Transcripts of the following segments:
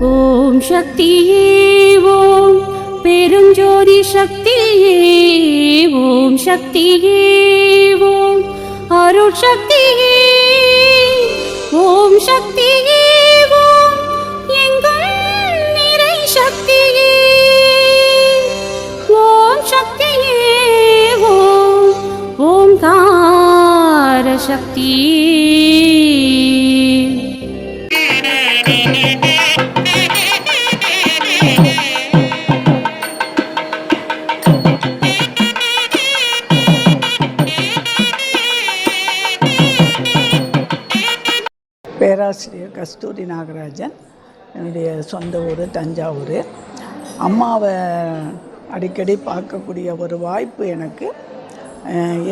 ஓம் சக்தியே ஓம் பெருஞ்சோதி சக்தியே ஓம் சக்தியே ஓம் அருள் சக்தியே ஓம் சக்தியே ஓம் எங்கள் நிறை சக்தியே ஓம் சக்தியே ஓம் ஓம்கார சக்தியே. பேராசிரியர் கஸ்தூரி நாகராஜன். என்னுடைய சொந்த ஊர் தஞ்சாவூர். அம்மாவை அடிக்கடி பார்க்கக்கூடிய ஒரு வாய்ப்பு எனக்கு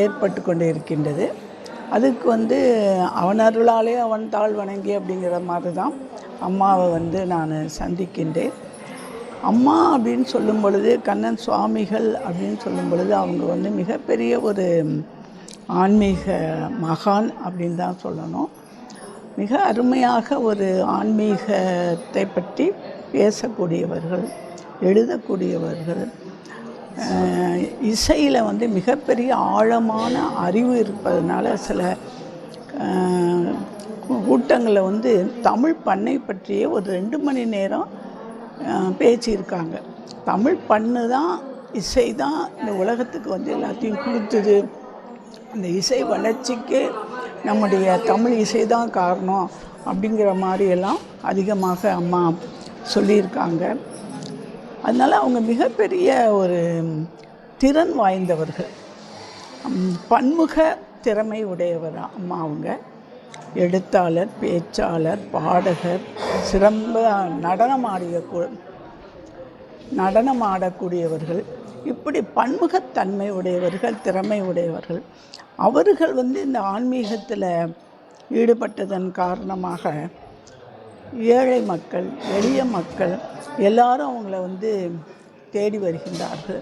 ஏற்பட்டு கொண்டு இருக்கின்றது. அதுக்கு அவன் அருளாலே அவன் தாழ் வணங்கி அப்படிங்கிற மாதிரி தான் அம்மாவை நான் சந்திக்கின்றேன். அம்மா அப்படின்னு சொல்லும் பொழுது, கண்ணன் சுவாமிகள் அப்படின்னு சொல்லும் பொழுது அவங்க மிகப்பெரிய ஒரு ஆன்மீக மகான் அப்படின்னு தான் சொல்லணும். மிக அருமையாக ஒரு ஆன்மீகத்தை பற்றி பேசக்கூடியவர்கள், எழுதக்கூடியவர்கள். இசையில் மிகப்பெரிய ஆழமான அறிவு இருப்பதனால சில கூட்டங்களில் தமிழ் பண்ணை பற்றியே ஒரு 2 மணி நேரம் பேசியிருக்காங்க. தமிழ் பண்ணு தான், இசை தான் இந்த உலகத்துக்கு எல்லாத்தையும் கொடுத்தது. இந்த இசை வளர்ச்சிக்கு நம்முடைய தமிழ் இசை தான் காரணம் அப்படிங்கிற மாதிரியெல்லாம் அதிகமாக அம்மா சொல்லியிருக்காங்க. அதனால் அவங்க மிகப்பெரிய ஒரு திறன் வாய்ந்தவர்கள், பன்முக திறமை உடையவர் அம்மா. அவங்க எழுத்தாளர், பேச்சாளர், பாடகர், சிறந்த நடனம் ஆடக்கூடியவர்கள். இப்படி பன்முகத்தன்மை உடையவர்கள், திறமை உடையவர்கள். அவர்கள் இந்த ஆன்மீகத்தில் ஈடுபட்டதன் காரணமாக ஏழை மக்கள், எளிய மக்கள் எல்லாரும் அவங்கள தேடி வருகின்றார்கள்.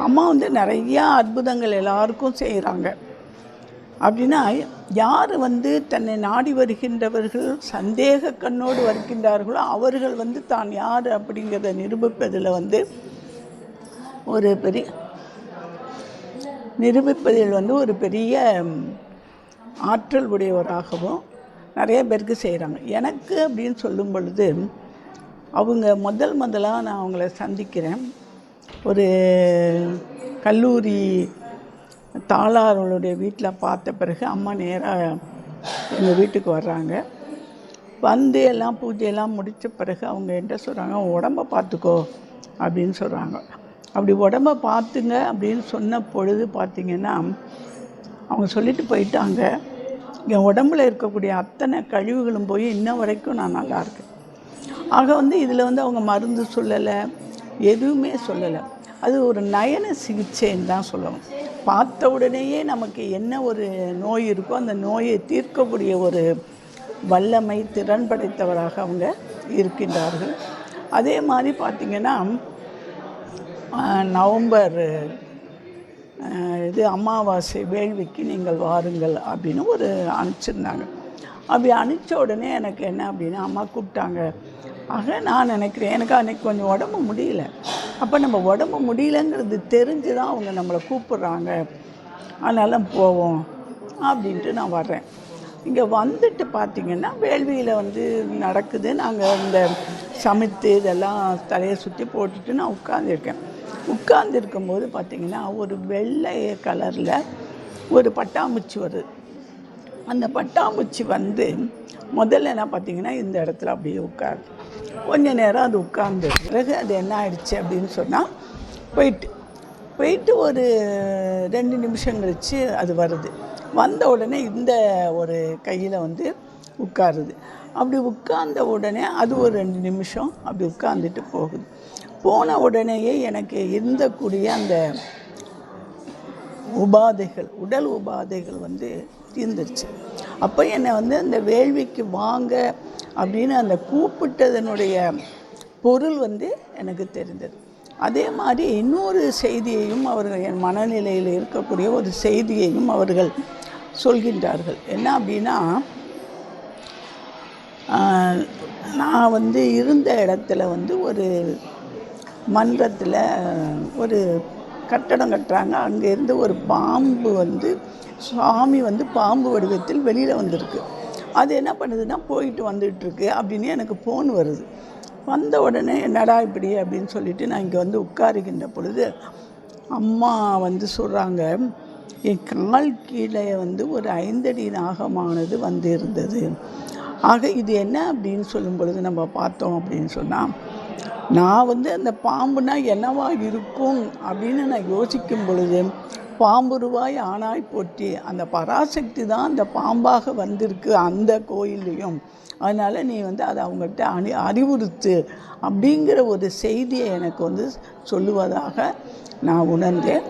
அம்மா நிறையா அற்புதங்கள் எல்லாருக்கும் செய்கிறாங்க. அப்படின்னா யார் தன்னை நாடி வருகின்றவர்கள் சந்தேக கண்ணோடு வருகின்றார்களோ அவர்கள் தான் யார் அப்படிங்கிறத நிரூபிப்பதில் ஒரு பெரிய ஆற்றல் உடையவராகவும் நிறைய பேருக்கு செய்கிறாங்க. எனக்கு அப்படின்னு சொல்லும் பொழுது அவங்க முதலாக நான் அவங்கள சந்திக்கிறேன். ஒரு கல்லூரி தாளார்களுடைய வீட்டில் பார்த்த பிறகு அம்மா நேராக எங்கள் வீட்டுக்கு வர்றாங்க. எல்லாம் பூஜையெல்லாம் முடித்த பிறகு அவங்க என்ன சொல்கிறாங்க, உடம்பை பார்த்துக்கோ அப்படின்னு சொல்கிறாங்க. அப்படி உடம்பை பார்த்துங்க அப்படின்னு சொன்ன பொழுது பார்த்திங்கன்னா அவங்க சொல்லிட்டு போயிட்டாங்க, என் உடம்பில் இருக்கக்கூடிய அத்தனை கழிவுகளும் போய் இன்ன வரைக்கும் நான் நல்லா இருக்கேன். ஆக இதில் அவங்க மருந்து சொல்லலை, எதுவுமே சொல்லலை. அது ஒரு நயன சிகிச்சைன்னு தான் சொல்லணும். பார்த்த உடனேயே நமக்கு என்ன ஒரு நோய் இருக்கோ அந்த நோயை தீர்க்கக்கூடிய ஒரு வல்லமை, திறன் படைத்தவராக அவங்க இருக்கின்றார்கள். அதே மாதிரி பார்த்திங்கன்னா நவம்பர் அமாவாசை வேள்விக்கு நீங்கள் வாருங்கள் அப்படின்னு ஒரு அனுப்பிச்சிருந்தாங்க. அப்படி அனுப்பிச்ச உடனே எனக்கு என்ன அப்படின்னா அம்மா கூப்பிட்டாங்க. ஆக நான் நினைக்கிறேன், எனக்கு அன்றைக்கி கொஞ்சம் உடம்பு முடியல. அப்போ நம்ம உடம்பு முடியலங்கிறது தெரிஞ்சு தான் அவங்க நம்மளை கூப்பிட்றாங்க, அதனால் போவோம் அப்படின்ட்டு நான் வர்றேன். இங்கே வந்துட்டு பார்த்திங்கன்னா வேள்வியில் நடக்குது. நாங்கள் இந்த சமைத்து இதெல்லாம் தலையை சுற்றி போட்டுட்டு நான் உட்காந்துருக்கேன். உட்கார்ந்துருக்கும்போது பார்த்திங்கன்னா ஒரு வெள்ளை கலரில் ஒரு பட்டாம்பூச்சி வருது. அந்த பட்டாம்பூச்சி முதல்ல என்ன பார்த்திங்கன்னா இந்த இடத்துல அப்படியே உட்காருது. கொஞ்ச நேரம் அது உட்கார்ந்து பிறகு அது என்ன ஆயிடுச்சு அப்படின்னு சொன்னால் போயிட்டு ஒரு 2 நிமிஷம் கழிச்சு அது வருது. வந்த உடனே இந்த ஒரு கையில் உட்காருது. அப்படி உட்கார்ந்த உடனே அது ஒரு 2 நிமிஷம் அப்படி உட்கார்ந்துட்டு போகுது. போன உடனேயே எனக்கு இருந்தக்கூடிய அந்த உபாதைகள், உடல் உபாதைகள் தீர்ந்துருச்சு. அப்போ என்னை அந்த வேள்விக்கு வாங்க அப்படின்னு அந்த கூப்பிட்டதனுடைய பொருள் எனக்கு தெரிந்தது. அதே மாதிரி இன்னொரு செய்தியையும் அவர்கள், என் மனநிலையில் இருக்கக்கூடிய ஒரு செய்தியையும் அவர்கள் சொல்கின்றார்கள். என்ன அப்படின்னா, நான் வந்து இருந்த இடத்துல வந்து ஒரு மன்றத்தில் ஒரு கட்டடம் கட்டுறாங்க. அங்கேருந்து ஒரு பாம்பு வந்து சாமி வந்து பாம்பு வடிவத்தில் வெளியில் வந்திருக்கு. அது என்ன பண்ணுதுன்னா போயிட்டு வந்துட்டுருக்கு அப்படின்னு எனக்கு ஃபோன் வருது. வந்த உடனே என்னடா இப்படி அப்படின்னு சொல்லிட்டு நான் இங்கே வந்து உட்காருகின்ற பொழுது அம்மா வந்து சொல்கிறாங்க, என் கால் கீழே வந்து ஒரு 5 அடி நாகமானது வந்து இருந்தது. ஆக இது என்ன அப்படின்னு சொல்லும் பொழுது நம்ம பார்த்தோம் அப்படின்னு சொன்னால், நான் வந்து அந்த பாம்புனா என்னவா இருக்கும் அப்படின்னு நான் யோசிக்கும் பொழுது, பாம்புருவாய் ஆனாய் போற்றி, அந்த பராசக்தி தான் அந்த பாம்பாக வந்திருக்கு அந்த கோயில்லையும். அதனால் நீ வந்து அதை அவங்கள்ட்ட அறிவுறுத்து அப்படிங்கிற ஒரு செய்தியை எனக்கு வந்து சொல்லுவதாக நான் உணர்ந்தேன்.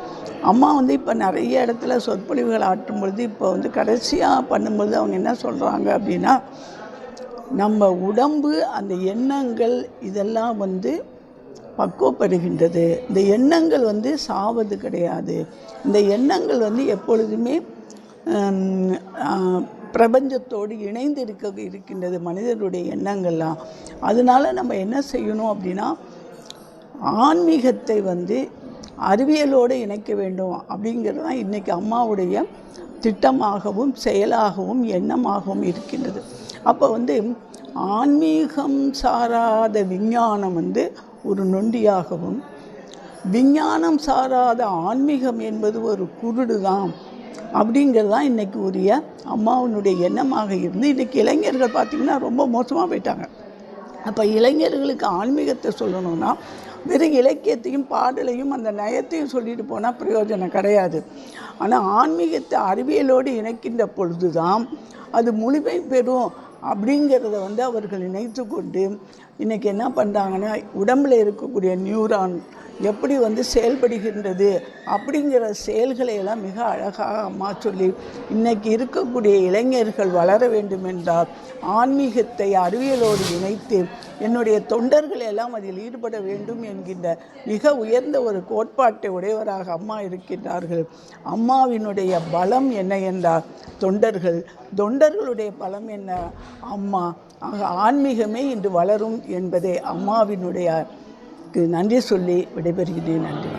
அம்மா வந்து இப்போ நிறைய இடத்துல சொற்பொழிவுகள் ஆற்றும் பொழுது இப்போ வந்து கடைசியாக பண்ணும்பொழுது அவங்க என்ன சொல்கிறாங்க அப்படின்னா, நம்ம உடம்பு அந்த எண்ணங்கள் இதெல்லாம் வந்து பக்குவப்படுகின்றது. இந்த எண்ணங்கள் வந்து சாவது கிடையாது. இந்த எண்ணங்கள் வந்து எப்பொழுதுமே பிரபஞ்சத்தோடு இணைந்து இருக்கின்றது மனிதனுடைய எண்ணங்கள்லாம். அதனால நம்ம என்ன செய்யணும் அப்படின்னா, ஆன்மீகத்தை வந்து அறிவியலோடு இணைக்க வேண்டும் அப்படிங்கிறது தான் இன்றைக்கி அம்மாவுடைய திட்டமாகவும் செயலாகவும் எண்ணமாகவும் இருக்கின்றது. அப்போ வந்து ஆன்மீகம் சாராத விஞ்ஞானம் வந்து ஒரு நொண்டியாகவும், விஞ்ஞானம் சாராத ஆன்மீகம் என்பது ஒரு குருடு தான் அப்படிங்கிறது தான் இன்றைக்கி உரிய அம்மாவினுடைய எண்ணமாக இருந்து, இன்றைக்கி இளைஞர்கள் பார்த்திங்கன்னா ரொம்ப மோசமாக போயிட்டாங்க. அப்போ இளைஞர்களுக்கு ஆன்மீகத்தை சொல்லணும்னா வெறும் இலக்கியத்தையும் பாடலையும் அந்த நயத்தையும் சொல்லிட்டு போனால் பிரயோஜனம் கிடையாது. ஆனால் ஆன்மீகத்தை அறிவியலோடு இணைக்கின்ற பொழுது தான் அது முழுமை பெறும் அப்படிங்கிறத வந்து அவர்கள் நினைத்து கொண்டு இன்றைக்கி என்ன பண்ணுறாங்கன்னா, உடம்பில் இருக்கக்கூடிய நியூரான் எப்படி வந்து செயல்படுகின்றது அப்படிங்கிற செயல்களையெல்லாம் மிக அழகாக அம்மா சொல்லி, இன்றைக்கி இருக்கக்கூடிய இளைஞர்கள் வளர வேண்டும் என்றால் ஆன்மீகத்தை அறிவியலோடு இணைத்து என்னுடைய தொண்டர்கள் எல்லாம் அதில் ஈடுபட வேண்டும் என்கின்ற மிக உயர்ந்த ஒரு கோட்பாட்டை உடையவராக அம்மா இருக்கின்றார்கள். அம்மாவினுடைய பலம் என்ன என்றால் தொண்டர்களுடைய பலம் என்ன அம்மா. ஆக ஆன்மீகமே இன்று வளரும் என்பதை அம்மாவினுடைய நன்றி சொல்லி விடைபெறுகிறேன். நன்றி.